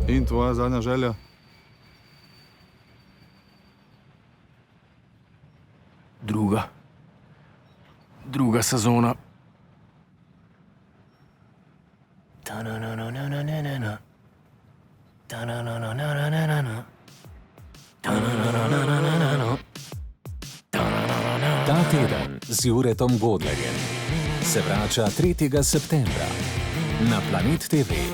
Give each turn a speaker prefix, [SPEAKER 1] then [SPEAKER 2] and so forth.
[SPEAKER 1] In tvoja zadnja želja?
[SPEAKER 2] Druga sezona.
[SPEAKER 3] Ta teden z Juretom Godlerjem se vrača 3. septembra na Planet TV.